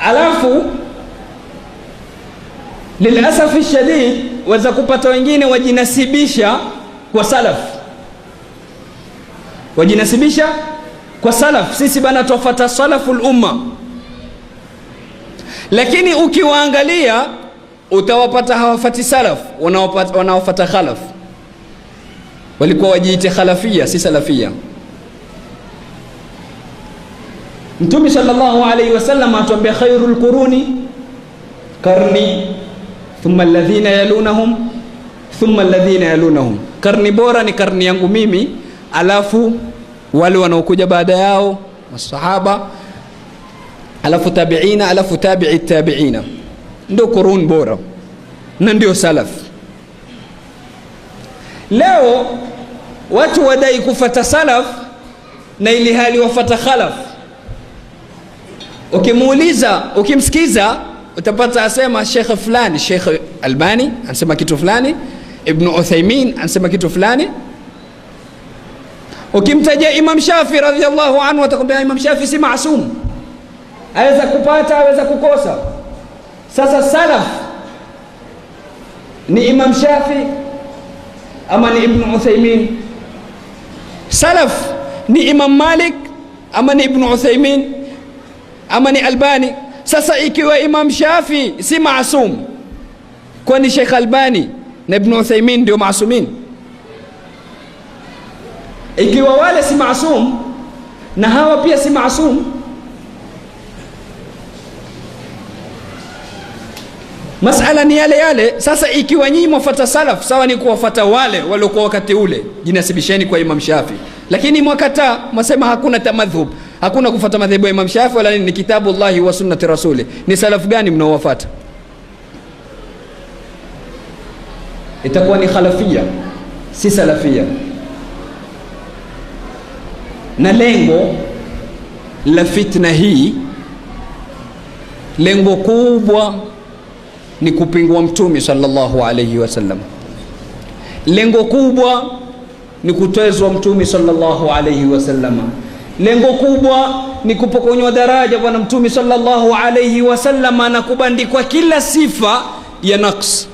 Alafu lilasafi shadid waza kupata wengine wajinasibisha kwa salaf, wajinasibisha kwa salaf. Sisi bana tufuata salaful umma, lakini ukiwaangalia utawapata hawafati salaf, wanaofuata khalaf. Walikuwa wajiite khalafia, si salafia. Mtume sallallahu alayhi wasallam atuambia khairul quruni karni thumma alladhina yalunahum thumma alladhina yalunahum. Karni bora ni karni yangu mimi, alafu wale wanaokuja baada yao masahaba, alafu tabi'ina, alafu tabi'i tabi'ina. Ndio qurun bora na ndio salaf. Leo watu wadai kufuata salaf na ili hali wafuata khalaf. Ukimuuliza, ukimsikiza utapata asema Sheikh fulani, Sheikh Albani anasema kitu fulani, Ibn Uthaymeen anasema kitu fulani. Ukimtaja Imam Shafi radhiyallahu anhu atakwambia Imam Shafi si maasum, aweza kupata aweza kukosa. Sasa salaf ni Imam Shafi ama ni Ibn Uthaymeen? Salaf ni Imam Malik ama ni Ibn Uthaymeen ama ni Albani? Sasa ikiwa Imam Shafi si maasum, kwani Sheikh Albani na Ibn Uthaymeen ndio maasumin? Ikiwa wale si maasum na hawa pia si maasum, masala ni yale yale. Sasa ikiwa nyinyi mwafuata salaf, sawa ni kuwafuata wale waliokuwa wakati ule, jinasibisheni kwa Imam Shafi. Lakini mwakataa, mwasema hakuna tamadhhub, hakuna kufuata madhehebu ya Imam Shafi wala ni kitabullahi wa sunnati rasuli. Ni salaf gani mnaowafuata? Itakuwa ni khalafia, si salafia. Na lengo la fitna hii, lengo kubwa ni kupingwa Mtume sallallahu alayhi wasallam. Lengo kubwa ni kutezwa Mtume sallallahu alayhi wasallam. Lengo kubwa ni kupokonywa daraja bwana Mtume sallallahu alayhi wasallam na kubandikwa kila sifa ya naqs.